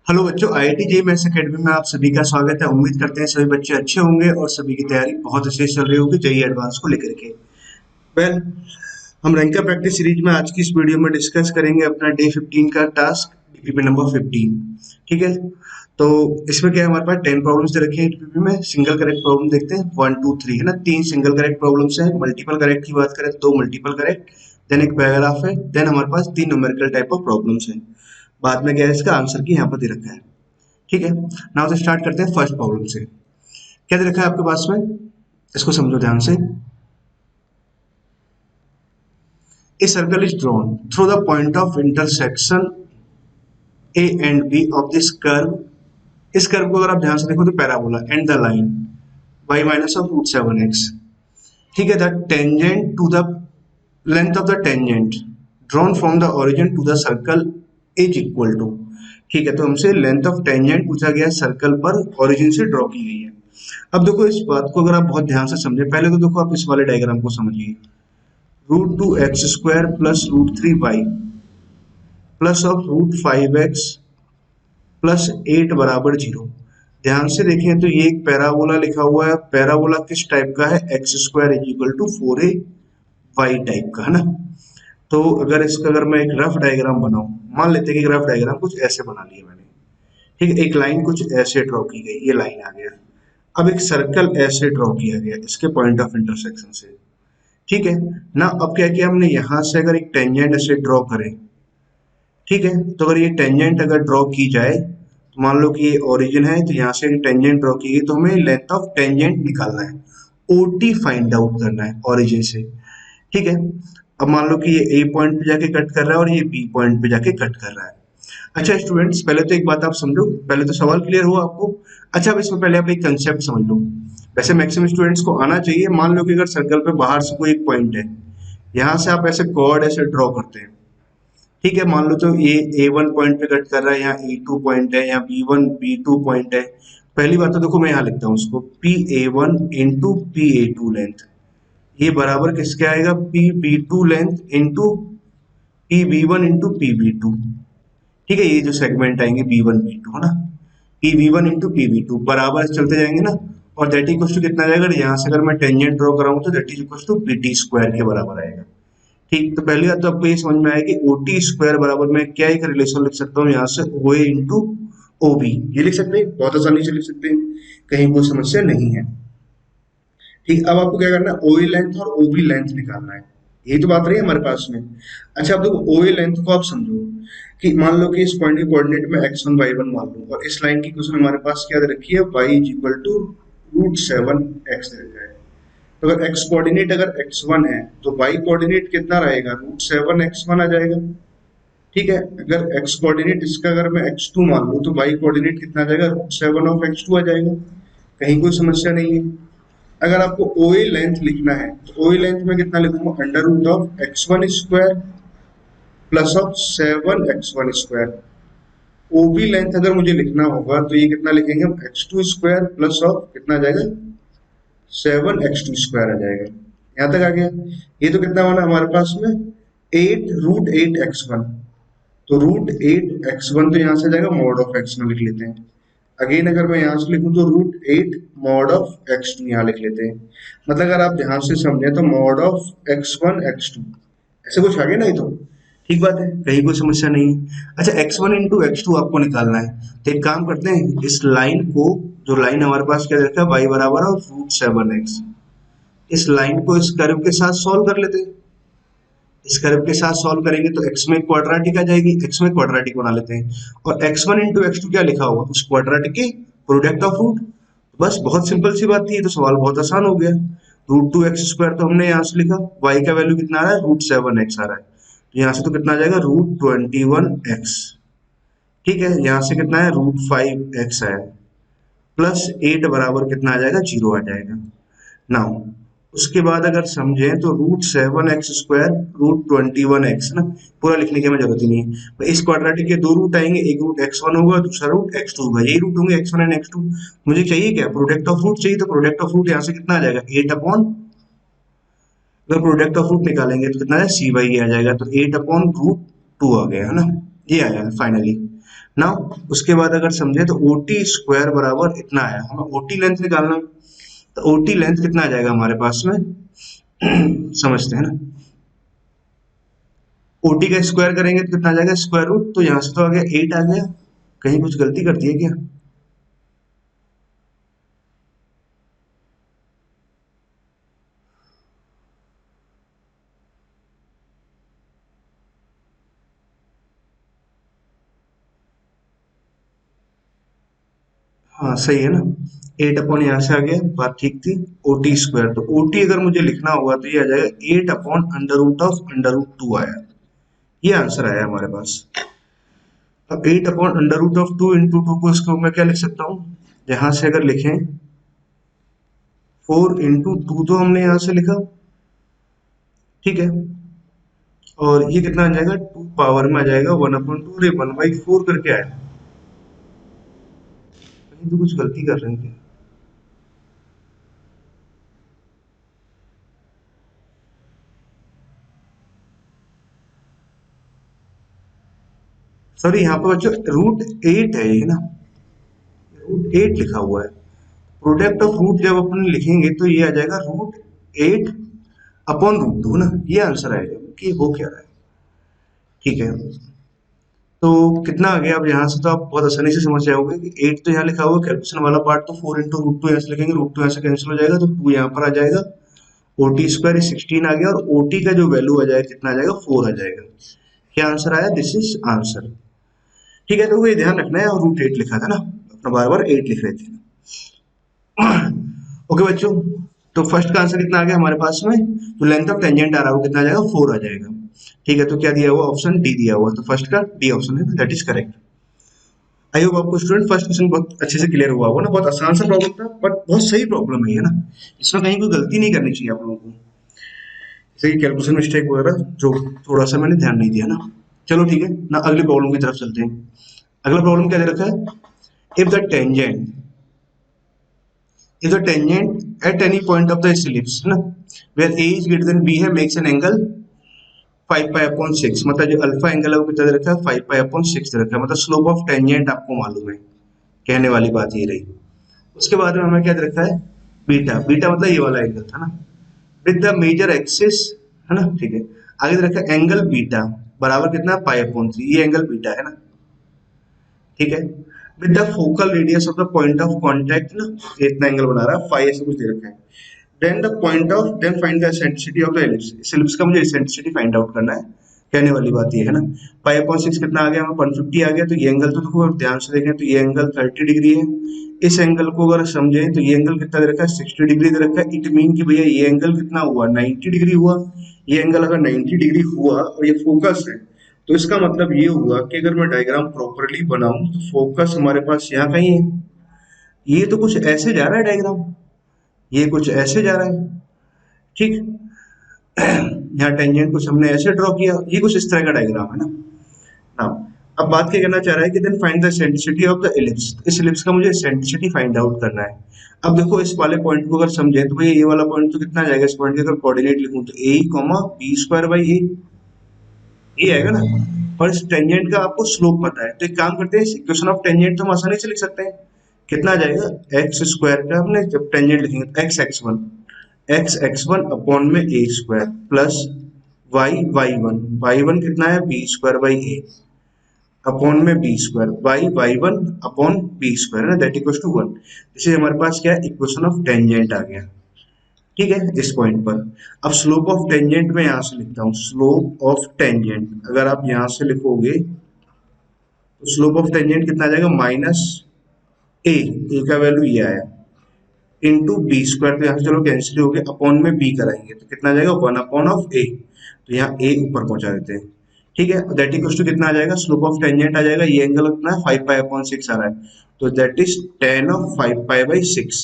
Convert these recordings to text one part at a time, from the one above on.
Hello बच्चों, IIT JEE maths academy में आप सभी का स्वागत है। उम्मीद करते हैं सभी बच्चे अच्छे होंगे और सभी की तैयारी बहुत अच्छे से चल रही होगी जेईई एडवांस को लेकर के। वेल, हम रैंकर प्रैक्टिस सीरीज में आज की इस वीडियो में डिस्कस करेंगे अपना डे 15 का टास्क, डीपीपी नंबर 15। ठीक है, तो इसमें क्या है, हमारे पास 10 प्रॉब्लम्स दे रखी है डीपीपी में। सिंगल करेक्ट प्रॉब्लम देखते हैं, 1 2 3 है ना, 3 सिंगल करेक्ट प्रॉब्लम्स है। मल्टीपल करेक्ट की बात करें तो 2 मल्टीपल करेक्ट, देन एक पैराग्राफ है, देन हमारे पास 3 न्यूमेरिकल टाइप ऑफ प्रॉब्लम्स है। बाद में क्या है, इसका आंसर की यहाँ पर दे रखा है। ठीक है, नाउ से स्टार्ट करते हैं फर्स्ट प्रॉब्लम से। क्या दे रखा है आपके पास में, इसको समझो ध्यान से। A circle is drawn through the point of intersection A and B of this curve. इस कर्व को अगर आप ध्यान से देखो तो parabola and the line y minus of root 7x। ठीक है, the tangent to the length of the tangent drawn from the origin to the circle is equal to. ठीक है, तो हमसे लेंथ ऑफ टेंजेंट पूछा गया सर्कल पर, origin से ड्रॉ की गई है। अब देखो इस बात को अगर आप बहुत ध्यान से समझे, पहले तो देखो आप इस वाले डायग्राम को समझिए। √2x² plus √3y plus of √5x plus 8 बराबर 0। ध्यान से देखें तो ये एक पैराबोला लिखा हुआ है। पैराबोला किस टाइप का है, x² is equal to 4ay type का, है ना। तो अगर मैं एक रफ डायग्राम बनाऊं, मान लेते हैं कि रफ डायग्राम कुछ ऐसे बना लिया मैंने। ठीक है, एक लाइन कुछ ऐसे ड्रॉ की गई, ये लाइन आ गया। अब एक सर्कल ऐसे ड्रॉ किया गया इसके पॉइंट ऑफ इंटरसेक्शन से। ठीक है ना, अब क्या किया हमने, यहां से अगर एक टेंजेंट ऐसे ड्रॉ करें, ठीक है, तो अगर ये टेंजेंट अगर ड्रॉ की जाए, तो मान लो कि ये ओरिजिन है, तो यहाँ से एक टेंजेंट ड्रॉ की गई, तो हमें लेंथ ऑफ टेंजेंट निकालना है, ओटी फाइंड आउट करना है ओरिजिन से। ठीक है, अब मान लो कि ये ए पॉइंट पे जाके कट कर रहा है और ये बी पॉइंट पे जाके कट कर रहा है। अच्छा स्टूडेंट्स, पहले तो एक बात आप समझो, पहले तो सवाल क्लियर हुआ आपको। अच्छा, अब इसमें पहले आप एक कंसेप्ट समझ लो। वैसे मैक्सिमम स्टूडेंट्स को आना चाहिए। मान लो कि अगर सर्कल पे बाहर से कोई एक पॉइंट है, यहाँ से आप ऐसे कॉर्ड ऐसे ड्रॉ करते हैं। ठीक है, मान लो तो ये A1 पॉइंट पे कट कर रहा है, यहाँ E2 पॉइंट है, यहाँ B1 B2 पॉइंट है। पहली बात तो देखो मैं यहाँ लिखता हूँ उसको PA1 इंटू PA2 लेंथ, ये बराबर किसके आएगा, PB2 length into PB1 into PB2। ठीक है, ये जो सेगमेंट आएंगे B1 B2, है ना, PB1 इंटू PB2 बराबर चलते जाएंगे ना। और दैट इक्वल टू कितना आ जाएगा, यहाँ से अगर मैं टेंजेंट ड्रॉ कराऊं तो that is equal to PT² के बराबर आएगा। ठीक, तो पहली बात तो आपको ये समझ में आया कि OT² बराबर मैं क्या एक रिलेशन लिख सकता हूँ, यहाँ से OA इंटू OB, ये लिख सकते हैं, बहुत आसानी से लिख सकते हैं, कहीं कोई समस्या नहीं है। ठीक, अब आपको क्या करना है, OA लेंथ और OB लेंथ निकालना है। यही तो बात रही है हमारे पास में। अच्छा, अब देखो OA लेंथ को आप समझो कि मान लो कि इस पॉइंट के कोऑर्डिनेट में x1 y1 मान लो, और इस लाइन की क्वेश्चन हमारे पास क्या दे रखी है, y is equal to √7x दे रखा है। तो अगर x कोऑर्डिनेट अगर x1 है, तो y कोऑर्डिनेट कितना रहेगा, √7x1 आ जाएगा। ठीक है, अगर x कोऑर्डिनेट इसका अगर मैं x2 मान लूं, तो y कोऑर्डिनेट कितना आ जाएगा, √7 आ जाएगा। कहीं कोई समस्या नहीं है। अगर आपको OA लेंथ लिखना है, तो OA लेंथ में कितना लिखूंगा, √x1² plus of 7x1²। OB length अगर मुझे लिखना होगा तो ये कितना लिखेंगे हम, x2² प्लस ऑफ कितना आ जाएगा, 7x2² आ जाएगा। यहां तक आ गया। ये तो कितना बना हमारे पास में, 8√8x1। तो √8x1 तो यहाँ से जाएगा, मॉड ऑफ x1 लिख लेते हैं। अगेन अगर मैं यहाँ से लिखूं तो √8 मॉड ऑफ x2 यहाँ लिख लेते हैं। मतलब अगर आप ध्यान से समझे तो मॉड ऑफ x1 x2 ऐसे कुछ आ गया ना, ये तो ठीक बात है, कहीं कोई समस्या नहीं है। अच्छा, x1 इंटू x2 आपको निकालना है, तो एक काम करते हैं, इस लाइन को, जो लाइन हमारे पास क्या रखा है, y बराबर और √7x, इस लाइन को इस कर्व के साथ सॉल्व कर लेते हैं। इस कर्व के साथ सॉल्व करेंगे तो x में क्वाड्रेटिक आ जाएगी, x में क्वाड्रेटिक बना लेते हैं। और x1 इंटू x2 क्या लिखा हुआ, उस क्वाड्रेटिक के प्रोडक्ट ऑफ रूट। बस बहुत सिंपल सी बात थी, तो सवाल बहुत आसान हो गया। √2x² तो हमने यहाँ से लिखा, y का वैल्यू कितना आ रहा है, √7x आ रहा है, तो यहाँ से तो कितना आ जाएगा, √21x। ठीक है, यहाँ से कितना है, √5x आया, प्लस 8 बराबर कितना आ जाएगा, 0 आ जाएगा। नाउ उसके बाद अगर समझें तो √7x² √21x ना, पूरा लिखने की हमें जरूरत ही नहीं है। तो इस क्वाड्रेटिक के दो रूट आएंगे, एक रूट x1 होगा, दूसरा रूट x2 होगा, यही रूट होंगे x1 एंड x2। मुझे चाहिए क्या, प्रोडक्ट ऑफ रूट चाहिए, तो प्रोडक्ट ऑफ रूट यहाँ से कितना आ जाएगा, 8 अपॉन, अगर प्रोडक्ट ऑफ रूट निकालेंगे तो कितना है, cy आ जाएगा, तो 8 अपॉन √2 आ गया, है ना, ये आ जाएगा फाइनली। ना उसके बाद अगर समझे तो ओ टी स्क्वायर बराबर इतना आया, हमें ओ टी लेंथ निकालना, तो ओ टी लेंथ कितना आ जाएगा हमारे पास में समझते हैं ना, ओ टी का स्क्वायर करेंगे तो कितना आ जाएगा स्क्वायर रूट, तो यहाँ से तो आ गया 8 आ गया, कहीं कुछ गलती कर दी है क्या? हाँ सही है ना, 8 अपॉन यहाँ से आ गया, बात ठीक थी। ओ टी स्क्वायर, तो ओ टी अगर मुझे लिखना होगा तो ये आ जाएगा 8 upon under root of under root 2 आया, ये आंसर आया हमारे पास। अब 8 upon under root of 2 into 2 को इसको मैं क्या लिख सकता हूँ, यहाँ से अगर लिखें 4 इंटू 2 तो हमने यहाँ से लिखा, ठीक है, और ये कितना आ जाएगा 2 पावर में आ जाएगा 1/2, अरे 1/4 करके आया, कहीं तो कुछ गलती कर रहे हैं क्या? सॉरी, यहाँ पे बच्चों रूट 8 है ये ना, रूट 8 लिखा हुआ है, प्रोडक्ट ऑफ रूट जब अपन लिखेंगे तो ये आ जाएगा रूट 8 अपॉन रूट 2 ना, ये आंसर आएगा कि हो क्या रहा है, ठीक है। तो कितना आ गया, अब यहाँ से तो आप बहुत आसानी से समझ जाओगे कि 8 तो यहाँ लिखा हुआ है, कैलकुलेशन वाला पार्ट तो 4 इंटू रूट 2 यहाँ से लिखेंगे, रूट 2 यहाँ से कैंसिल हो जाएगा तो 2 यहाँ पर आ जाएगा, ओ टी स्क्वायर 16 आ गया, और ओ टी का जो वैल्यू आ जाएगा कितना आ जाएगा 4 आ जाएगा, क्या आंसर आया, दिस इज आंसर, ठीक है। तो ये ध्यान रखना है, और रूट 8 लिखा था ना, अपना बार बार 8 लिख रहे थे। ओके बच्चों, तो फर्स्ट का आंसर कितना आ गया हमारे पास में, तो लेंथ ऑफ टेंजेंट आ रहा है वो कितना आ जाएगा 4 आ जाएगा, ठीक है। तो क्या दिया हुआ, ऑप्शन डी दिया हुआ, तो फर्स्ट का डी ऑप्शन है, that is correct. I hope आपको स्टूडेंट फर्स्ट क्वेश्चन बहुत अच्छे से क्लियर हुआ होगा ना, बहुत आसान सा प्रॉब्लम था बट बहुत सही प्रॉब्लम है ये ना, इसमें कहीं कोई गलती नहीं करनी चाहिए आप लोगों को, जैसे कि कैलकुलेशन मिस्टेक वगैरह जो थोड़ा सा मैंने ध्यान नहीं दिया ना। चलो ठीक है ना, अगली प्रॉब्लम की तरफ चलते हैं। अगला प्रॉब्लम क्या दे रखा है, if the tangent, if the tangent at any point of the ellipse है ना, where a is greater than b है, makes an angle 5 pi upon 6, मतलब जो अल्फा एंगल है वो कितना दे रखा है 5 पाई अपॉन 6 दे रखा है, मतलब स्लोप ऑफ टेंजेंट आपको मालूम है, कहने वाली बात ये रही। उसके बाद में हमें क्या दे रखा है, बीटा, बीटा मतलब ये वाला एंगल था ना, विद द मेजर एक्सिस है ना, ठीक है। आगे दे रखा है एंगल बीटा बराबर कितना पाई अपॉन 3, ये एंगल बीटा है ना, ठीक है। With the focal radius of the point of contact ना, ये इतना एंगल बना रहा है, फाई ऐसे कुछ दे रखा है। Then the point of, then find the eccentricity of the ellipse, इस एलिप्स का मुझे एसेंट्रिसिटी फाइंड आउट करना है, कहने वाली बात ये है ना। पाई अपॉन 6 कितना आ गया हमें 150 आ गया, तो ये एंगल तो देखो ध्यान से देखें तो ये एंगल 30 डिग्री है, इस एंगल को अगर समझें तो ये एंगल कितना दे रखा है 60 डिग्री दे रखा है, इट मीन कि भैया ये एंगल कितना हुआ 90 डिग्री हुआ, ये एंगल अगर 90 डिग्री हुआ और ये फोकस है, तो इसका मतलब ये हुआ कि अगर मैं डायग्राम प्रॉपरली बनाऊं तो फोकस हमारे पास यहाँ कहीं है, ये तो कुछ ऐसे जा रहा है डायग्राम, ये कुछ ऐसे जा रहा है, ठीक। यहाँ टेंजेंट कुछ हमने ऐसे ड्रॉ किया, ये कुछ इस तरह का डायग्राम है ना। नाउ अब बात क्या करना चाह रहा है कि then find the eccentricity of the ellipse, इस एलिप्स का मुझे एसेंट्रिसिटी फाइंड आउट करना है। अब देखो इस वाले पॉइंट को अगर समझे तो भैया ये वाला पॉइंट तो कितना जाएगा, इस पॉइंट के अगर कोऑर्डिनेट लिखूं तो ए कॉमा बी स्क्वायर बाई ए, ये आएगा ना। और इस टेंजेंट का आपको स्लोप पता है, तो एक काम करते हैं, इक्वेशन ऑफ टेंजेंट तो हम आसानी से लिख सकते हैं, कितना आ जाएगा एक्स स्क्वायर का, हमने जब टेंजेंट लिखेंगे तो एक्स एक्स वन अपॉन में A square plus Y one कितना है B square by A upon में B square by Y 1 upon B square है ना, दैट इक्वल्स टू 1। इसे हमारे पास क्या है, इक्वेशन ऑफ टेंजेंट आ गया, ठीक है। इस पॉइंट पर अब स्लोप ऑफ टेंजेंट में यहां से लिखता हूं, स्लोप ऑफ टेंजेंट अगर आप यहां से लिखोगे तो स्लोप ऑफ टेंजेंट कितना आ जाएगा माइनस ए का वैल्यू ये आया इंटू बी स्क्वायर, तो यहाँ से चलो कैंसिल हो गया, अपॉन में बी कराएंगे तो कितना आ जाएगा 1 अपॉन ऑफ ए, तो यहाँ ए ऊपर पहुंचा देते हैं, ठीक है। दैट इक्वल्स टू कितना आ जाएगा, स्लोप ऑफ टेंजेंट आ जाएगा, ये एंगल कितना है 5 पाई अपॉन 6 आ रहा है, तो that is tan of 5 pi by 6,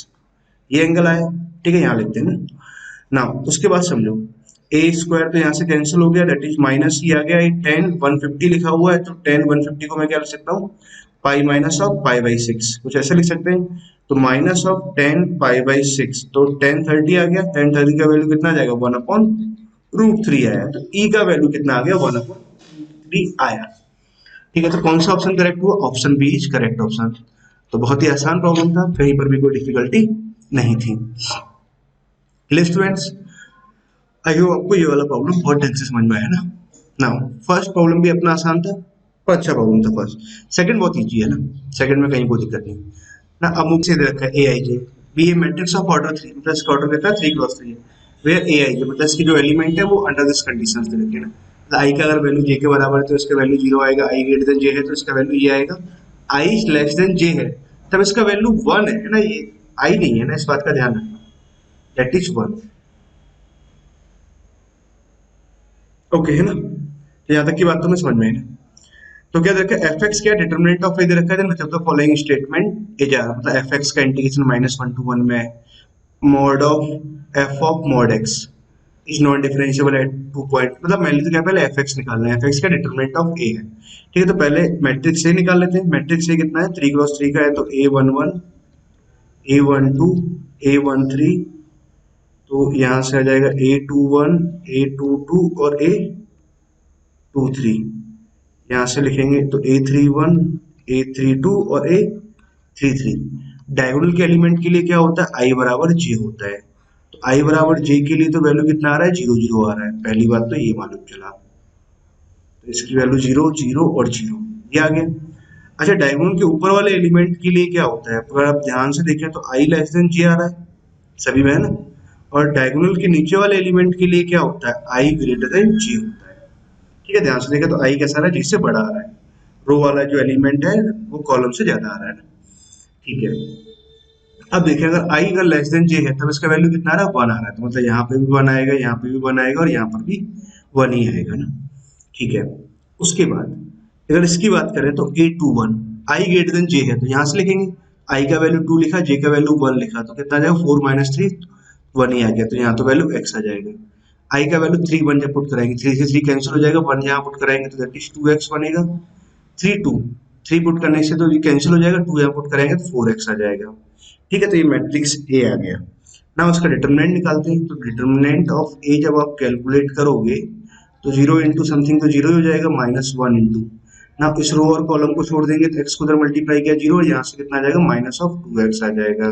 ये एंगल आया, ठीक है, यहाँ लिखते हैं ना। नाउ उसके बाद समझो ए स्क्वायर तो यहाँ से कैंसिल हो गया, दैट इज माइनस ही आ गया, ये tan 150 लिखा हुआ है, तो tan 150 को मैं क्या लिख सकता हूँ pi minus of pi by 6, कुछ ऐसे लिख सकते हैं, तो minus of tan pi by 6, तो tan 30 आ गया, tan 30 का वैल्यू कितना आ जाएगा 1 अपॉन रूट 3 आया, तो ई का वैल्यू कितना आ गया 1 अपॉन 3 आया, ठीक है, तो कौन सा ऑप्शन करेक्ट हुआ? Option B is correct option. तो बहुत ही आसान प्रॉब्लम था, कहीं पर भी कोई डिफिकल्टी नहीं थी। चलिए स्टूडेंट्स, आई होप आपको ये वाला प्रॉब्लम बहुत ढंग से समझ में आया ना। नाउ फर्स्ट प्रॉब्लम भी अपना आसान था, और अच्छा प्रॉब्लम था फर्स्ट। सेकंड बहुत इजी है ना, सेकंड में कहीं कोई दिक्कत नहीं ना। अब मुझसे दे रखा है A I J be a matrix of order 3, मतलब इसका ऑर्डर देता है 3 क्रॉस 3 है, वेयर ए आई जे मतलब इसकी जो एलिमेंट है वो अंडर दिस कंडीशंस दे रखी है ना। मतलब आई का अगर वैल्यू जे के बराबर है तो इसका वैल्यू 0 आएगा, आई ग्रेटर देन जे है तो इसका वैल्यू ये आएगा, आई लेस देन जे है तब इसका वैल्यू 1 है ना, ये आई नहीं है ना, इस बात का ध्यान रखना, दैट इज 1। ओके है ना, तो यहाँ तक की बात तो मैं समझ में आई ना। तो क्या देखा एफ एक्स क्या डिटर्मिनेंट ऑफ ए दे रखा है, मतलब फॉलोइंग स्टेटमेंट ए जा रहा, मतलब एफ एक्स का इंटीग्रेशन -1 to 1 में mod of F of mod x is non differentiable eight 2 point, मतलब मैंने तो क्या पहले एफ एक्स निकालना है, एफ एक्स का डिटर्मिनेंट ऑफ ए है। ठीक है, तो पहले मैट्रिक्स ए निकाल लेते हैं। मैट्रिक्स ए कितना है? 3 क्रॉस 3 का है, तो A11 A12 A13, तो यहाँ से आ जाएगा A21 A22 और A23। यहाँ से लिखेंगे तो A31 A32 और A33। डायगोनल के एलिमेंट के लिए क्या होता है? I बराबर जे होता है, तो I बराबर जे के लिए तो वैल्यू कितना आ रहा है? 0 0 आ रहा है, पहली बात तो ये मालूम चला, तो इसकी वैल्यू 0 0 और 0 ये आ गया। अच्छा, डायगोनल के ऊपर वाले एलिमेंट के लिए क्या होता है? अगर आप ध्यान से देखें तो I लेस देन जे आ रहा है सभी में, है ना। और डायगोनल के नीचे वाले एलिमेंट के लिए क्या होता है? I ग्रेटर देन जे होता है। ठीक है, ध्यान से देखें तो I कैसा आ रहा है? जिससे बड़ा आ रहा है, रो वाला जो एलिमेंट है वो कॉलम से ज्यादा आ रहा है ना। ठीक है, अब देखिए अगर I अगर लेस देन जे है तब इसका वैल्यू कितना आ रहा है? 1 आ रहा है, तो मतलब यहाँ पे भी 1 आएगा, यहाँ पे भी 1 आएगा और यहाँ पर भी 1 ही आएगा ना। ठीक है, उसके बाद अगर इसकी बात करें तो A21 I ग्रेटर देन जे है, तो यहाँ से लिखेंगे I का वैल्यू 2 लिखा, जे का वैल्यू 1 लिखा, तो कितना आ जाएगा? 4 - 3 1 ही आ गया, तो यहाँ तो वैल्यू x आ जाएगा। I का वैल्यू 3 1 जब पुट कराएंगे 3 से 3 कैंसिल हो जाएगा, 1 यहाँ पुट कराएंगे तो दैट इज 2x बनेगा। 3 2 3 पुट करने से तो ये कैंसिल हो जाएगा, 2 यहाँ पुट करेंगे तो 4x आ जाएगा। ठीक है, तो ये मैट्रिक्स ए आ गया ना। उसका डिटर्मिनेंट निकालते हैं, तो डिटर्मिनेंट ऑफ ए जब आप कैलकुलेट करोगे तो 0 इंटू समथिंग तो 0 ही हो जाएगा, -1 इंटू ना, इस रो और कॉलम को छोड़ देंगे तो x को उधर मल्टीप्लाई किया 0, यहाँ से कितना आ जाएगा? -2x आ जाएगा,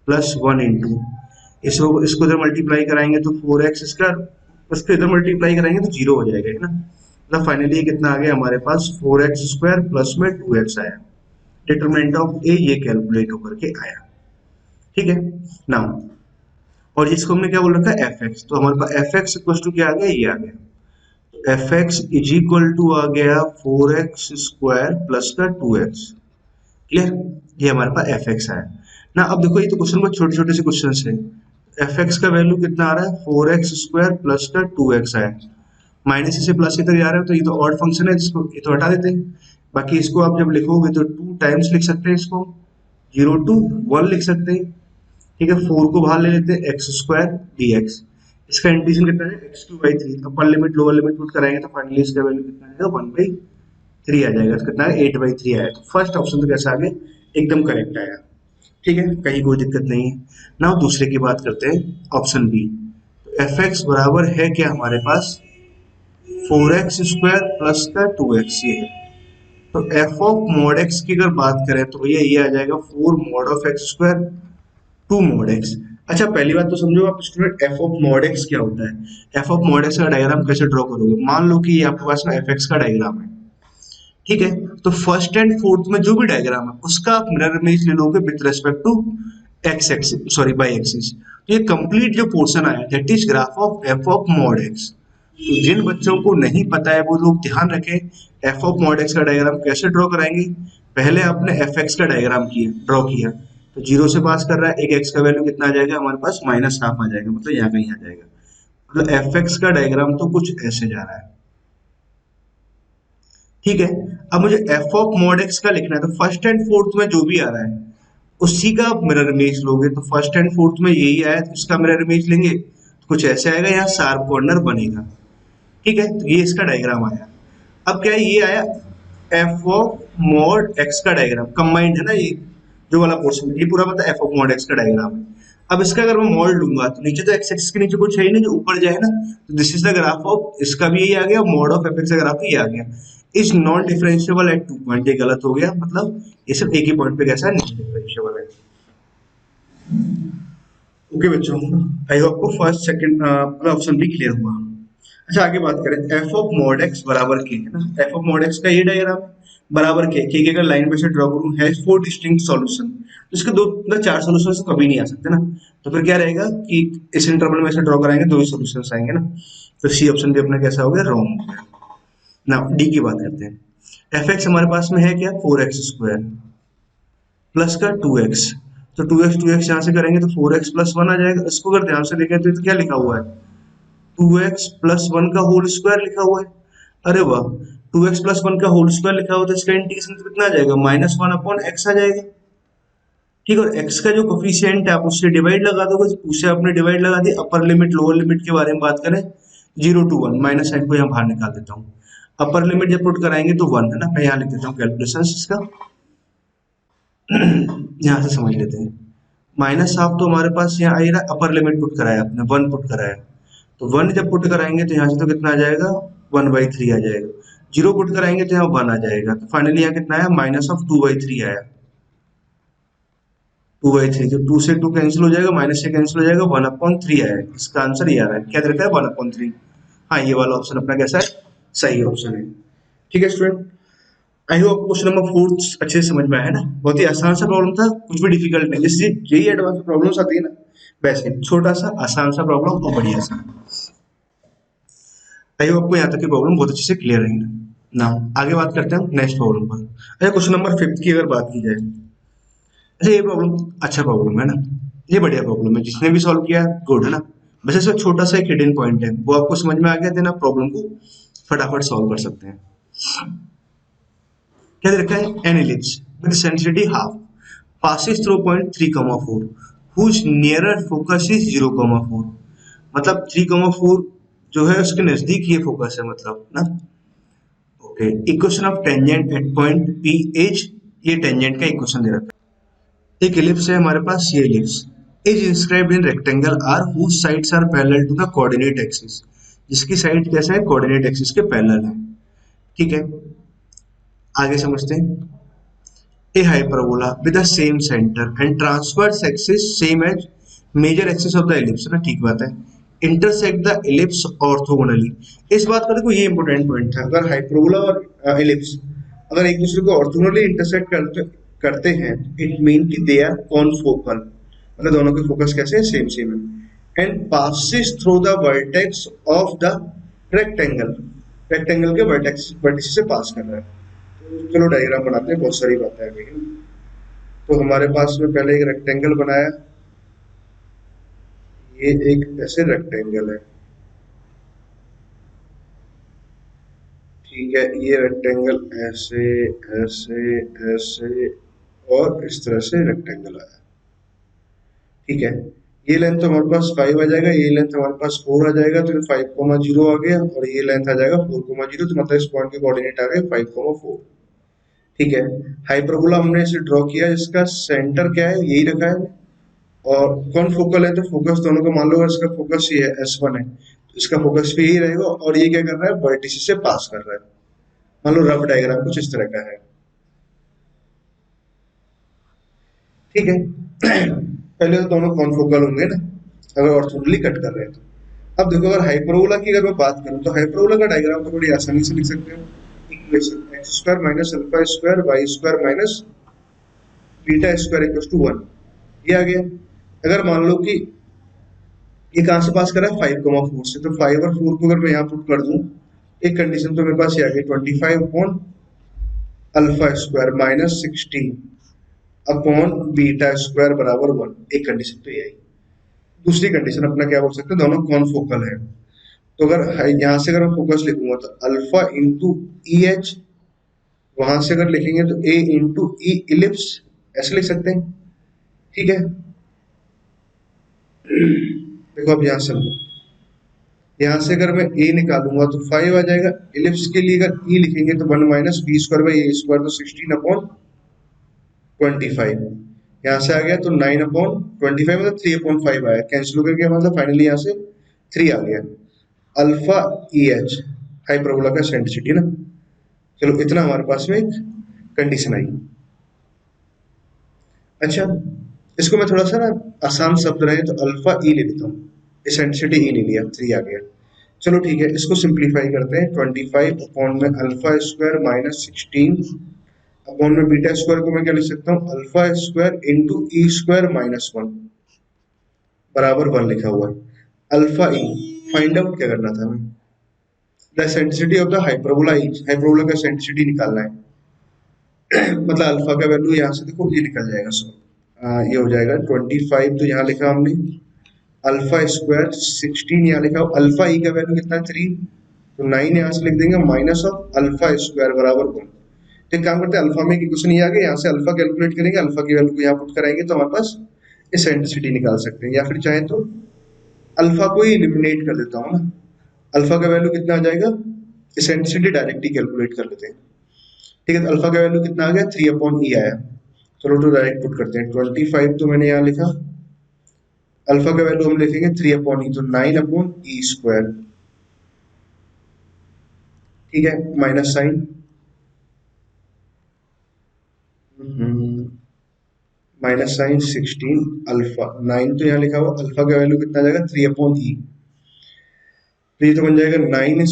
+1 इंटू इस रो को इसको इधर मल्टीप्लाई कराएंगे तो 4x स्क्वायर, उसको इधर मल्टीप्लाई कराएंगे तो 0 हो जाएगा, है ना। मतलब फाइनली ये कितना आ गया हमारे पास? 4x स्क्वायर प्लस में 2x आया। डिटरमिनेंट ऑफ ए ये कैलकुलेट होकर के आया। ठीक है ना, और इसको हमने क्या बोल रखा है? एफ एक्स, तो हमारे पास एफ एक्स इक्वल टू क्या आ गया? ये आ गया, F X is equal to आ गया 4x स्क्वायर प्लस का 2x। क्लियर, ये हमारे पास एफ एक्स आया ना। अब देखो ये तो क्वेश्चन में छोटे छोटे से क्वेश्चन है, एफ एक्स का वैल्यू कितना आ रहा है? 4x स्क्वायर प्लस का 2x आया, माइनस से प्लस इधर जा रहा है तो ये तो ऑड फंक्शन है, इसको ये तो हटा देते हैं। बाकी इसको आप जब लिखोगे तो 2 टाइम्स लिख सकते हैं, इसको 0 to 1 लिख सकते हैं। ठीक है, 4 को बाहर ले लेते हैं, एक्स स्क्वायर डी एक्स, इसका इंटीग्रेशन कितना है? x3/3, upper limit lower limit put कराएंगे तो फाइनली इसका वैल्यू कितना आएगा? 1/3 आ जाएगा, तो कितना है? 8/3 आया। तो फर्स्ट ऑप्शन तो कैसा आ गया? एकदम करेक्ट आया। ठीक है, कहीं कोई दिक्कत नहीं है ना। दूसरे की बात करते हैं, ऑप्शन बी, तो एफ एक्स बराबर है क्या हमारे पास? 4x स्क्वायर प्लस का 2x ये है, तो एफ ऑफ मॉड एक्स की अगर बात करें तो भैया ये आ जाएगा 4 mod of x square 2 mod x. अच्छा, पहली बात तो समझो आप student, F of mod x क्या होता है? एफ ऑफ मॉड एक्स का डायग्राम कैसे ड्रॉ करोगे? मान लो कि ये आपके पास ना एफ एक्स का डायग्राम है, ठीक है, तो फर्स्ट एंड फोर्थ में जो भी डायग्राम है उसका आप मिरर इमेज ले लोगे with respect to X axis, sorry Y axis, तो ये कंप्लीट जो पोर्शन आया that is graph of F of mod X. तो जिन बच्चों को नहीं पता है वो लोग ध्यान रखें, एफ ऑफ मॉड एक्स का डायग्राम कैसे ड्रॉ कराएंगे? पहले आपने एफ एक्स का डायग्राम किया, ड्रॉ किया, तो 0 से पास कर रहा है, एक एक्स का वैल्यू कितना आ जाएगा हमारे पास? -1/2 आ जाएगा, मतलब यहाँ कहीं आ जाएगा। मतलब एफ एक्स का डायग्राम तो कुछ ऐसे जा रहा है। ठीक है, अब मुझे एफ ऑफ मॉड एक्स का लिखना है, तो फर्स्ट एंड फोर्थ में जो भी आ रहा है उसी का आप मिरर इमेज लोगे, तो फर्स्ट एंड फोर्थ में यही आया तो इसका मिरर इमेज लेंगे, तो कुछ ऐसे आएगा, यहाँ शार्प कॉर्नर बनेगा। ठीक है, तो ये इसका डायग्राम आया। अब क्या है? ये आया एफ ऑफ मॉड एक्स का डायग्राम, कंबाइंड है ना ये जो वाला पोर्शन, ये पूरा मतलब एफ ऑफ मॉड एक्स का डायग्राम है। अब इसका अगर मैं मॉड लूंगा तो नीचे तो एक्स एक्सिस के नीचे कुछ है ही नहीं जो ऊपर जाए ना, तो this is the graph of, इसका भी यही आ गया, मॉड ऑफ एफ एक्स का ग्राफ ये आ गया। Is non differentiable eight 2 point, ये गलत हो गया, मतलब ये सिर्फ एक ही पॉइंट पे कैसा है, नॉन डिफरेंशिएबल है। ओके बच्चों, आई होप को फर्स्ट सेकंड ऑप्शन भी क्लियर हुआ। अच्छा आगे बात करें, एफ ऑफ मॉड एक्स बराबर के है ना, एफ ऑफ मॉड एक्स का ये डायग्राम बराबर के अगर लाइन पे से ड्रॉ करूं है 4 डिस्टिंक्ट सॉल्यूशन, तो इसके दो मतलब 4 सॉल्यूशन तो कभी नहीं आ सकते ना, तो फिर क्या रहेगा कि इस इंटरवल में से ड्रॉ कराएंगे दो ही सॉल्यूशंस आएंगे ना, तो सी ऑप्शन भी अपना कैसा हो गया, रॉन्ग हो गया ना। डी की बात करते हैं, एफ एक्स हमारे पास में है क्या, 4x स्क्वायर प्लस का 2x, तो 2x यहाँ से करेंगे तो 4x प्लस 1 आ जाएगा। इसको अगर ध्यान से देखें तो क्या लिखा हुआ है, 2x प्लस 1 का होल स्क्वायर लिखा हुआ है। अरे वाह, 2x प्लस 1 का होल स्क्वायर लिखा हुआ, तो इसका इंटीग्रेशन कितना आ जाएगा, -1 अपॉन x आ जाएगा। ठीक है, और x का जो कोफिशिएंट है आप उससे डिवाइड लगा दोगे, उससे आपने डिवाइड लगा दी। अपर लिमिट लोअर लिमिट के बारे में बात करें, 0 to 1, माइनस साइन को यहाँ बाहर निकाल देता हूँ। अपर लिमिट जब पुट कराएंगे तो 1 है ना, मैं यहाँ लिख देता हूँ कैलकुलेशन इसका यहाँ से समझ लेते हैं। माइनस हाफ तो हमारे पास यहाँ आ रहा, अपर लिमिट पुट कराया आपने, 1 पुट कराया, तो 1 जब पुट कराएंगे तो यहाँ से तो कितना आ जाएगा, 1/3 आ जाएगा। 0 पुट कराएंगे तो यहाँ 1 आ जाएगा, तो फाइनली यहाँ कितना आया, -2/3 आया। 2/3, जब 2 से 2 कैंसिल हो जाएगा, माइनस से कैंसिल हो जाएगा, 1/3 आया। इसका आंसर ये आ रहा है, क्या रखा है, 1/3। हाँ, ये वाला ऑप्शन अपना कैसा है, सही ऑप्शन है। ठीक है student, I hope question number 4 अच्छे से समझ में आया ना, बहुत ही आसान सा प्रॉब्लम था, कुछ भी डिफिकल्ट नहीं, जैसे यही एडवांस प्रॉब्लम्स आती है ना वैसे छोटा सा आसान सा प्रॉब्लम और बढ़िया सा। आई होप आपको यहाँ तक की प्रॉब्लम बहुत अच्छे से क्लियर रहेगी ना। आगे बात करते हैं नेक्स्ट प्रॉब्लम पर। अच्छा, क्वेश्चन नंबर 5 की अगर बात की जाए, अच्छा ये प्रॉब्लम अच्छा प्रॉब्लम है ना, ये बढ़िया प्रॉब्लम है, जिसने भी सॉल्व किया गुड है ना। बस इसमें छोटा सा एक हिडन पॉइंट है, वो आपको समझ में आ गया देना, प्रॉब्लम को फटाफट सॉल्व कर सकते हैं। क्या दे रखा है, an ellipse with centricity half passes through point 3,4 whose nearer focus is 0,4, मतलब 3,4 जो है उसके नजदीक ये फोकस है, मतलब ना। Okay, equation of tangent at point P H, ये टेंजेंट का इक्वेशन दे रखा है। एक एलिप्स है हमारे पास, ये ellipse is inscribed in rectangle R whose sides are parallel to the coordinate axis, जिसकी साइड कैसा है, कोऑर्डिनेट एक्सिस के पैरेलल है। ठीक है, आगे समझते हैं। A hyperbola with the same center and transverse axis same as major axis of the ellipse, ना ठीक बात है। intersect the ellipse orthogonally, इस बात का देखो ये इंपॉर्टेंट पॉइंट था, अगर हाइपरबोला और एलिप्स अगर एक दूसरे को ऑर्थोगोनली इंटरसेक्ट करते हैं, इट मीन कि दे आर कॉनफोकल, मतलब दोनों के फोकस कैसे है, सेम सेम है। And passes through the vertex of the rectangle, rectangle के वर्टेक्स से पास कर रहा है। चलो डायग्राम बनाते हैं, बहुत सारी बातें आ गई। तो हमारे पास में पहले एक रेक्टेंगल बनाया, ये एक ऐसे रेक्टेंगल है, ठीक है, ये रेक्टेंगल ऐसे ऐसे ऐसे और इस तरह से रेक्टेंगल आया। ठीक है, ये लेंथ तो हमारे पास 5 आ जाएगा, ये लेंथ हमारे पास 4 आ जाएगा, तो 5,0 आ गया, और ये लेंथ आ जाएगा 4,0, तो मतलब इस पॉइंट के कोऑर्डिनेट आ गए 5,4। ठीक है, हाइपरबोला हमने इसे ड्रॉ किया, इसका सेंटर क्या है, यही रखा है, और कौन फोकल है, तो फोकस दोनों का मान लो, अगर इसका फोकस ये है S1 है, तो इसका फोकस भी यही रहेगा, और ये क्या कर रहा है, वर्टिसेस से पास कर रहा है। मान लो रफ डायग्राम कुछ इस तरह का है। ठीक है पहले तो दोनों कौन फोकल होंगे ना, अगर ऑर्थोगोनली कट कर रहे हैं तो। अब देखो, अगर हाइपरबोला की अगर मैं बात करूं, तो हाइपरबोला का डायग्राम तो बड़ी आसानी से लिख सकते हैं, equation X square minus alpha square Y square minus beta square equals to 1, ये आ गया। अगर मान लो कि ये कहां से पास कर रहा है, 5,4 से, तो 5 और 4 को अगर मैं यहाँ पुट कर दूं, एक कंडीशन तो मेरे पास ये आ गई, 25 upon alpha square minus 16 upon beta square बराबर 1, एक कंडीशन तो ये आई। दूसरी कंडीशन अपना क्या बोल सकते हैं, दोनों कॉनफोकल है, तो अगर यहाँ से अगर मैं फोकस लिखूंगा तो अल्फा इंटू ई एच, वहां से अगर लिखेंगे तो ए इंटू ई इलिप्स, ऐसे लिख सकते हैं। ठीक है, देखो अब यहाँ समझो, यहाँ से अगर मैं ए निकालूंगा तो 5 आ जाएगा, इलिप्स के लिए अगर ई लिखेंगे तो 1 minus B square by A square, तो 16 अपॉन 25, यहाँ से आ गया तो 9 अपॉन 25, मतलब 3 अपॉन 5 आया, कैंसिल हो गया, मतलब फाइनली यहाँ से 3 आ गया। अल्फा ई एच हाइपरबोला का सेंट्रिसिटी ना, चलो इतना हमारे पास में एक कंडीशन आई। अच्छा, इसको मैं थोड़ा सा ना आसान शब्द रहे तो अल्फा ई ले लेता हूँ, एसेंट्रिसिटी ई ले लिया, 3 आ गया। चलो ठीक है, इसको सिंप्लीफाई करते हैं। 25 अपॉन में अल्फा स्क्वायर माइनस 16 अपॉन में बीटा स्क्वायर को मैं क्या लिख सकता हूँ, alpha square into E square minus 1 बराबर 1 लिखा हुआ है। अल्फा ई फाइंड आउट क्या करना था हमें, the eccentricity of the hyperbola E, hyperbola का एसेंट्रिसिटी निकालना है। मतलब अल्फा का वैल्यू यहाँ से देखो ये निकल जाएगा, सो ये हो जाएगा 25 तो यहाँ लिखा हमने, अल्फा स्क्वायर 16 यहाँ लिखा, अल्फा ई का वैल्यू कितना है 3, तो 9 यहाँ से लिख देंगे माइनस ऑफ अल्फा स्क्वायर बराबर 1। तो एक काम करते हैं, अल्फा में एक इक्वेशन ये आ गया, यहाँ से अल्फा कैलकुलेट करेंगे, अल्फा की वैल्यू को यहाँ पुट कराएंगे तो हमारे पास एसेंट्रिसिटी निकाल सकते हैं। या फिर चाहे तो अल्फा को ही एलिमिनेट कर देता हूँ ना, अल्फा का वैल्यू कितना आ जाएगा, एसेंट्रिसिटी डायरेक्ट ही कैलकुलेट कर लेते हैं। ठीक है, तो अल्फा का वैल्यू कितना आ गया, 3 अपॉन ई आया। चलो तो डायरेक्ट पुट करते हैं, 25 तो मैंने यहाँ लिखा, अल्फा का वैल्यू हम लिखेंगे 3 अपॉन ई, तो 9 अपॉन ई स्क्वायर। ठीक है, minus sine, minus sine 16 alpha 9 तो यहाँ लिखा हुआ, अल्फा का वैल्यू कितना आ जाएगा 3 अपॉन ई, तो ये तो बन जाएगा 9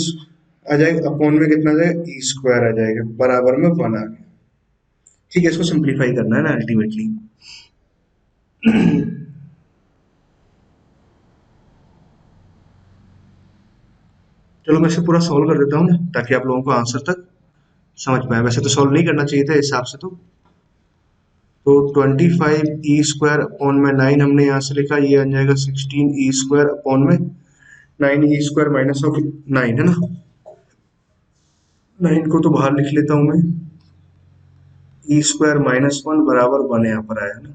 आ जाएगा, अपॉन में कितना आ जाएगा ई स्क्वायर आ जाएगा, बराबर में 1 आ गया। ठीक है, इसको सिंप्लीफाई करना है ना अल्टीमेटली। चलो मैं इसे पूरा सॉल्व कर देता हूँ ना, ताकि आप लोगों को आंसर तक समझ पाए। वैसे तो सॉल्व नहीं करना चाहिए था इस हिसाब से तो 25 ई स्क्वायर अपॉन में 9 हमने यहाँ से लिखा, ये आ जाएगा 16 ई स्क्वायर अपॉन में 9 ई स्क्वायर माइनस ऑफ 9 है ना, 9 को तो बाहर लिख लेता हूँ मैं, ई स्क्वायर माइनस 1 बराबर 1 यहाँ पर आया ना।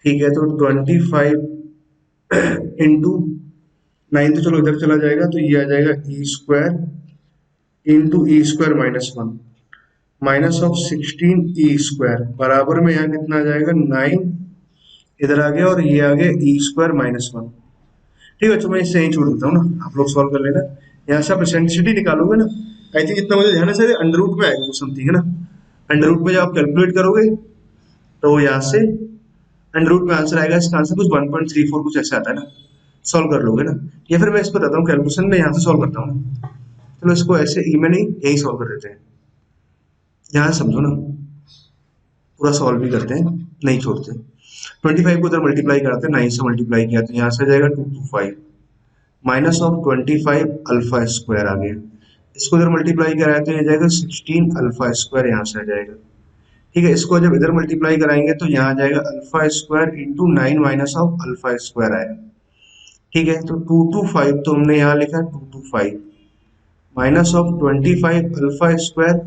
ठीक है, तो 25 इंटू 9 तो चलो इधर चला जाएगा, तो ये आ जाएगा E square into E square minus 1 minus of 16 E square बराबर में यहाँ कितना आ जाएगा 9 इधर आ गया, और ये आ गया ई स्क्वायर माइनस 1। ठीक है, तो मैं इससे यही छोड़ देता हूँ ना, आप लोग सॉल्व कर लेना। यहाँ से आप एसेंट्रिसिटी निकालोगे ना, आई थिंक इतना मुझे ध्यान है, सर अंडर रूट में आएगा वो समथिंग है ना, अंडर रूट में जब आप कैलकुलेट करोगे तो यहाँ से अंडर रूट में आंसर आएगा, इसका आंसर कुछ 1.34 कुछ ऐसा आता है ना, सॉल्व कर लोगे ना। या फिर मैं इसको बताता हूँ, कैलकुलेशन में यहाँ से सॉल्व करता हूँ ना, चलो इसको ऐसे ई में नहीं यही सॉल्व कर देते हैं, यहाँ समझो ना, पूरा सॉल्व भी करते हैं, नहीं छोड़ते। 25 को उधर मल्टीप्लाई कराते हैं, 9 से मल्टीप्लाई किया तो यहाँ से आ जाएगा 225 माइनस ऑफ 25 अल्फा स्क्वायर आ गया, इसको इधर मल्टीप्लाई कराए तो ये जाएगा 16 अल्फा स्क्वायर, यहाँ से आ जाएगा। ठीक है, इसको जब इधर मल्टीप्लाई कराएंगे तो यहाँ आ जाएगा alpha square into 9 minus of alpha square आएगा। ठीक है, तो 225 तो हमने यहाँ लिखा 225 माइनस ऑफ 25 अल्फा स्क्वायर,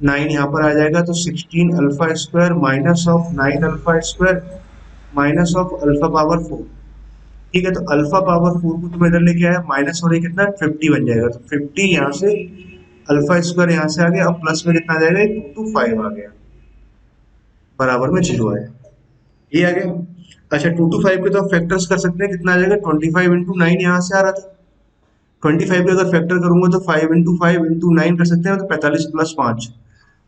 9 यहाँ पर आ जाएगा तो 16 alpha square minus of 9 alpha square minus of alpha power 4। ठीक है, तो अल्फा पावर 4 को तुम इधर लेके आया, माइनस हो रही कितना 50 बन जाएगा, तो 50 यहाँ से अल्फा स्क्वायर यहाँ से आ गया, अब प्लस में कितना आ जाएगा 225 आ गया, बराबर में 0 आया, ये आ गया। अच्छा, 225 के तो आप फैक्टर्स कर सकते हैं, कितना आ जाएगा 25 इंटू 9 यहाँ से आ रहा था, 25 के अगर फैक्टर करूंगा तो 5 इंटू 5 इंटू 9 कर सकते हैं, तो 45 प्लस 5,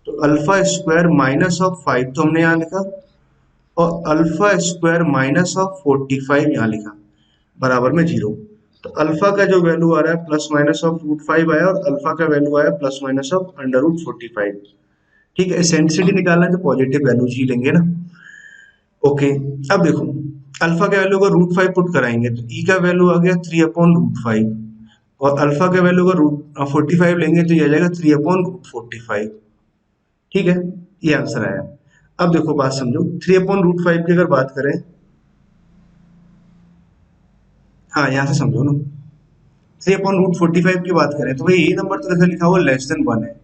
तो अल्फा स्क्वायर माइनस ऑफ 5 तो हमने यहाँ लिखा, और अल्फा स्क्वायर माइनस ऑफ 45 यहाँ लिखा, बराबर में 0। तो अल्फा का जो वैल्यू आ रहा है प्लस माइनस ऑफ रूट 5 आया, और अल्फा का वैल्यू आया plus minus of under root 45। ठीक है, एसेंट्रिसिटी निकालना है तो पॉजिटिव वैल्यू ही लेंगे ना। ओके, अब देखो अल्फा का वैल्यू अगर रूट 5 पुट कराएंगे तो ई का वैल्यू आ गया 3 अपॉन रूट 5, और अल्फा का वैल्यू अगर रूट 45 लेंगे तो ये आ जाएगा 3 अपॉन रूट 45। ठीक है, ये आंसर आया। अब देखो बात समझो, 3 अपॉन रूट 5 की अगर बात करें, हाँ यहाँ से समझो ना, 3 अपॉन रूट 45 की बात करें तो भाई ये नंबर तो जैसे लिखा हुआ लेस देन 1 है,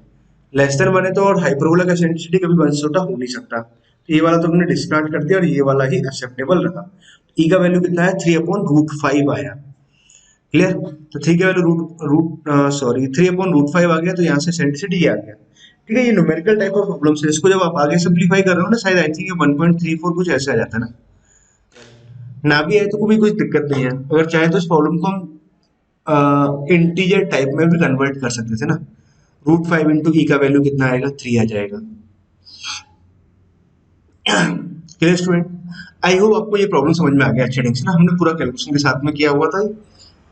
लेस देन 1 है तो, और हाइपरबोला का एसेंट्रिसिटी कभी 1 से छोटा हो नहीं सकता, तो ये वाला तो हमने डिस्कार्ड कर दिया, और ये वाला ही एक्सेप्टेबल रहा। ई का वैल्यू कितना है 3 अपॉन रूट 5 आया, क्लियर। तो 3 का value root root sorry 3 upon root 5 आ गया, तो यहाँ से एसेंट्रिसिटी आ गया। ठीक है, ये न्यूमेरिकल टाइप ऑफ प्रॉब्लम है, इसको जब आप आगे सिंप्लीफाई कर रहे हो ना, शायद आई थिंक 1.34 कुछ ऐसे आ जाता है ना भी आए तो कोई कुछ दिक्कत नहीं है, अगर चाहे तो इस प्रॉब्लम को हम इंटीजर टाइप में भी कन्वर्ट कर सकते थे ना, रूट 5 इंटू ई का वैल्यू कितना आएगा, 3 आ जाएगा। Clear student? आई होप आपको ये प्रॉब्लम समझ में आ गया अच्छे ढंग से ना, हमने पूरा कैलकुलेशन के साथ में किया हुआ था।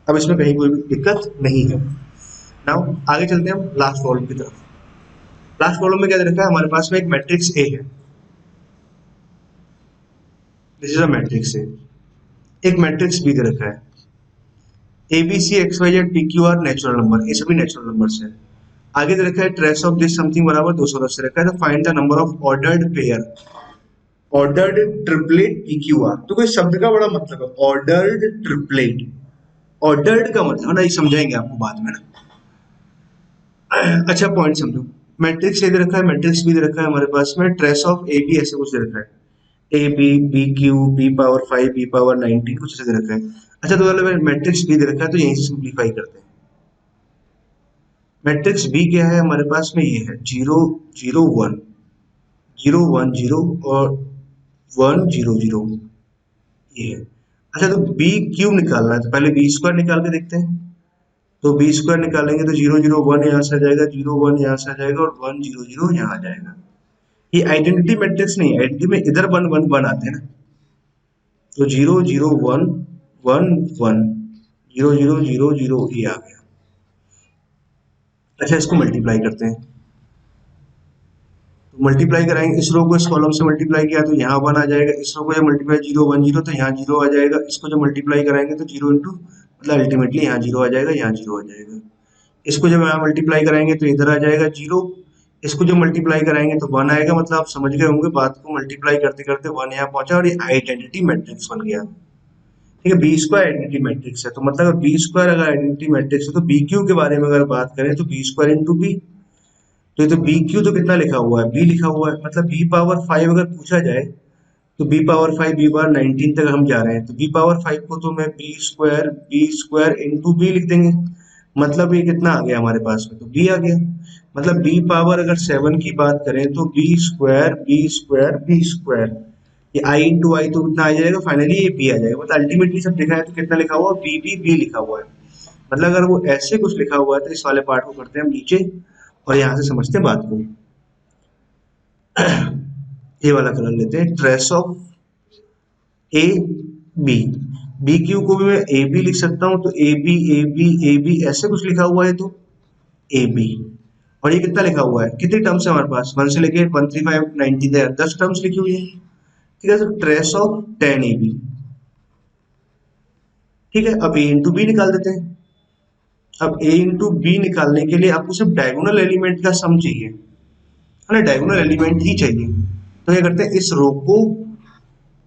अब इसमें कहीं कोई भी दिक्कत नहीं है। नाउ आगे चलते हैं हम लास्ट प्रॉब्लम की तरफ। लास्ट प्रॉब्लम में क्या दे रखा है हमारे पास में, एक मैट्रिक्स ए है, this is a matrix A. एक मैट्रिक्स बी दे रखा है, A B C X Y Z P Q R natural number, ये सभी नेचुरल नंबर्स है। आगे दे रखा है ट्रेस ऑफ दिस समथिंग बराबर 210 से रखा है, तो find the number of ordered pair, ordered triplet P Q are. तो कोई शब्द का बड़ा मतलब है ऑर्डर्ड ट्रिपलेट, ऑर्डर्ड का मतलब ना, ये समझाएंगे आपको बाद में ना। अच्छा पॉइंट समझो, मैट्रिक्स ए दे रखा है, मैट्रिक्स बी दे रखा है हमारे पास में, ट्रेस ऑफ ए बी ऐसे कुछ दे रखा है, A B B Q B power 5 B power 19 कुछ ऐसे दे रखा है। अच्छा तो वाला मैट्रिक्स बी दे रखा है, तो यहीं से सिंप्लीफाई करते हैं। मैट्रिक्स बी क्या है हमारे पास में, ये है 0 0 1 0 1 0 और 1 0 0, ये है। अच्छा तो बी क्यू निकालना है, तो पहले बी स्क्वायर निकाल के देखते हैं। तो बी स्क्वायर निकालेंगे तो 0 0 1 यहाँ से आ जाएगा, 0 1 यहाँ से आ जाएगा और 1 0 0 यहाँ आ जाएगा। ये आइडेंटिटी मैट्रिक्स नहीं है, आइडेंटिटी में इधर 1 1 1 आते हैं ना, तो 0 0 1 1 1 0 0 0 0 ये आ गया। अच्छा इसको मल्टीप्लाई करते हैं, तो मल्टीप्लाई कराएंगे, इस रो को इस कॉलम से मल्टीप्लाई किया तो यहाँ 1 आ जाएगा, इस रो को जब मल्टीप्लाई 0 1 0 तो यहाँ 0 आ जाएगा, इसको जब मल्टीप्लाई कराएंगे तो 0 इंटू मतलब अल्टीमेटली यहाँ 0 आ जाएगा, यहाँ 0 आ जाएगा। इसको जब यहाँ मल्टीप्लाई कराएंगे तो इधर आ जाएगा 0, इसको जब मल्टीप्लाई कराएंगे तो 1 आएगा। मतलब आप समझ गए होंगे बात को, मल्टीप्लाई करते करते 1 यहाँ पहुंचा और ये आइडेंटिटी मैट्रिक्स बन गया। ठीक है, बी स्क्वायर आइडेंटिटी मैट्रिक्स है, तो मतलब बी स्क्वायर अगर आइडेंटिटी मैट्रिक्स है तो बी क्यू के बारे में अगर बात करें तो बी स्क्वायर इंटू बी, तो ये तो बी क्यू तो कितना लिखा हुआ है, बी लिखा हुआ है, मतलब बी पावर 5 अगर पूछा जाए तो बी पावर 5 बी पावर 19 तक हम जा रहे हैं, तो बी पावर 5 को तो मैं बी स्क्वायर इंटू बी लिख देंगे। मतलब ये कितना आ गया हमारे पास में, तो बी आ गया। मतलब बी पावर अगर 7 की बात करें तो B square B square B square, ये आई इंटू आई तो कितना आ जाएगा, फाइनली ये बी आ जाएगा। मतलब अल्टीमेटली सब लिखा है तो कितना लिखा हुआ, बी बी बी लिखा हुआ है। मतलब अगर वो ऐसे कुछ लिखा हुआ है तो इस वाले पार्ट को करते हैं हम नीचे और यहाँ से समझते हैं बात को। ये वाला कलर लेते हैं, trace of A B, B Q को भी मैं ए बी लिख सकता हूँ, तो A B A B A B ऐसे कुछ लिखा हुआ है तो ए बी। और ये कितना लिखा हुआ है, कितनी टर्म्स है हमारे पास, 1 से लेके 135 90 तक 10 टर्म्स लिखी हुई है। ठीक है, तो ट्रेस ऑफ 10 ए बी। ठीक है, अब ए इंटू बी निकाल देते हैं। अब ए इंटू बी निकालने के लिए आपको सिर्फ डायगोनल एलिमेंट का सम चाहिए, है ना, डायगोनल एलिमेंट ही चाहिए। तो क्या करते हैं, इस रो को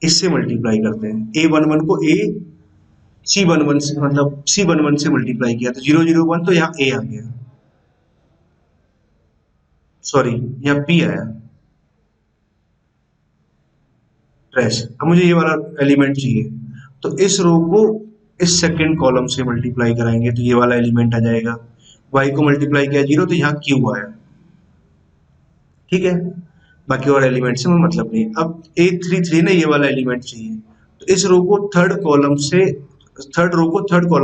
इससे मल्टीप्लाई करते हैं, ए वन वन को ए सी वन वन से, मतलब सी वन वन से मल्टीप्लाई किया तो 0 0 1, तो यहाँ ए आ गया, सॉरी यहाँ पी आया ट्रेस। अब मुझे ये वाला एलिमेंट चाहिए, तो इस रो को इस सेकंड कॉलम से मल्टीप्लाई कराएंगे तो ये वाला एलिमेंट आ जाएगा। y को मल्टीप्लाई किया 0 तो यहाँ q आया। ठीक है, बाकी और एलिमेंट से मतलब नहीं। अब A33 ने ये वाला एलिमेंट चाहिए, तो इस रो को थर्ड कॉलम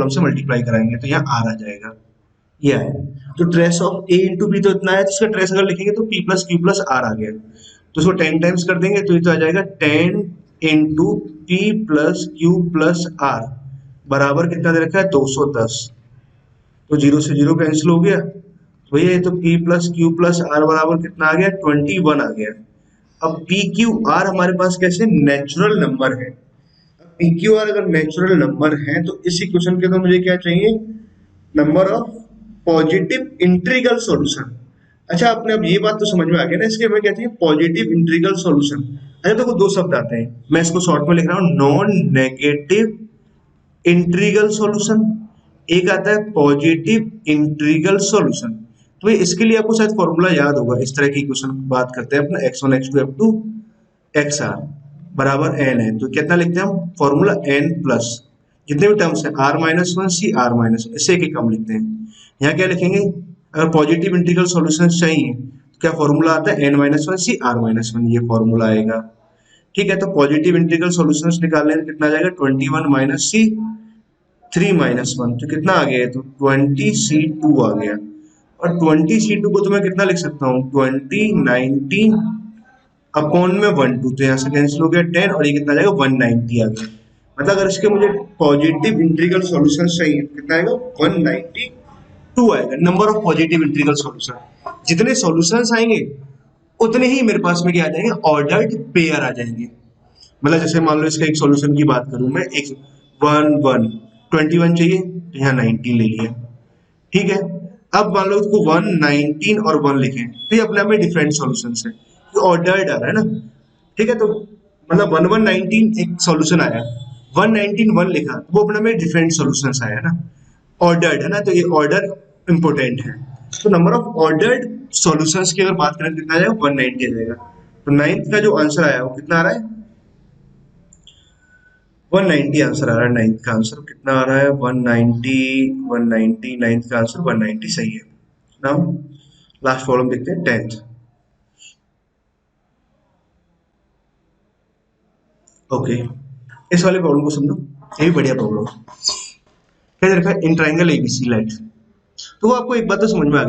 से मल्टीप्लाई कराएंगे तो यहाँ r आ जाएगा, ये आया। तो trace of a into B तो इतना है, तो इसका ट्रेस अगर लिखेंगे तो p plus Q plus r आ गया। तो इसको 10 टाइम्स कर देंगे तो ये तो आ जाएगा 10 into P plus Q plus R बराबर कितना दे रखा है, 210। तो 0 से 0 कैंसिल हो गया, तो भैया ये तो p plus Q plus R बराबर कितना आ गया, 21 आ गया। अब पी क्यू आर हमारे पास कैसे नेचुरल नंबर है, पी क्यू आर अगर नेचुरल नंबर है तो इस इक्वेशन के तो मुझे क्या चाहिए, number of positive integral solution. अच्छा आपने अब ये बात तो समझ में आ गया ना, इसके हमें कहते हैं पॉजिटिव इंटीग्रल सॉल्यूशन। अच्छा देखो दो शब्द आते हैं, मैं इसको शॉर्ट में लिख रहा हूँ, नॉन नेगेटिव इंटीग्रल सॉल्यूशन, एक आता है पॉजिटिव इंटीग्रल सॉल्यूशन। तो इसके लिए आपको शायद फॉर्मूला याद होगा, इस तरह की इक्वेशन बात करते हैं अपना x1 x2 f2 xr बराबर n है, तो कितना लिखते हैं हम, फॉर्मूला n प्लस जितने भी टर्म्स हैं r माइनस वन सी r माइनस, इससे एक कम लिखते हैं। यहाँ क्या लिखेंगे, अगर पॉजिटिव इंटीग्रल सॉल्यूशन चाहिए तो क्या फॉर्मूला आता है n माइनस वन सी r माइनस वन, ये फॉर्मूला आएगा। ठीक है, तो पॉजिटिव इंटीग्रल सॉल्यूशंस निकालने में कितना आ जाएगा, 21 माइनस सी 3 माइनस वन, तो कितना आ गया, तो 20 C2 आ गया। और 20C2 को तो मैं कितना लिख सकता हूँ, 20 19 अपॉन में 12, तो यहाँ से कैंसिल हो गया 10 और ये कितना आ जाएगा 190 आ गया। मतलब अगर इसके मुझे पॉजिटिव इंटीग्रल सॉल्यूशन चाहिए कितना आएगा 192 आएगा, number of positive integral solution. जितने सॉल्यूशंस आएंगे उतने ही मेरे पास में क्या आ जाएंगे, ऑर्डर्ड पेयर आ जाएंगे। मतलब जैसे मान लो इसका एक सॉल्यूशन की बात करूं मैं, एक 21 चाहिए तो यहाँ 19 ले लिया, ठीक है। अब मान लो इसको 119 और 1 लिखे तो ये अपने आप में डिफरेंट सॉल्यूशन है, ये ऑर्डर्ड आ रहा है ना, ठीक है। तो मतलब 1119 एक सॉल्यूशन आया, 119 1 लिखा वो अपने में डिफरेंट सॉल्यूशंस आया ना, ऑर्डर्ड है ना, तो ये ऑर्डर इंपॉर्टेंट है। तो नंबर ऑफ ऑर्डर्ड सॉल्यूशंस की अगर बात करें कितना आ जाएगा 190 आ जाएगा। तो नाइन्थ का जो आंसर आया वो कितना आ रहा है 190 आंसर आ रहा है। नाइन्थ का आंसर कितना आ रहा है 190, 190 नाइन्थ का आंसर 190 सही है। नाउ लास्ट प्रॉब्लम देखते हैं 10th। ओके, इस वाले प्रॉब्लम को समझो, ये भी बढ़िया प्रॉब्लम है। क्या रखा है इन ट्राइंगल एबीसी लाइट, तो वो आपको एक बात तो समझ में आ गई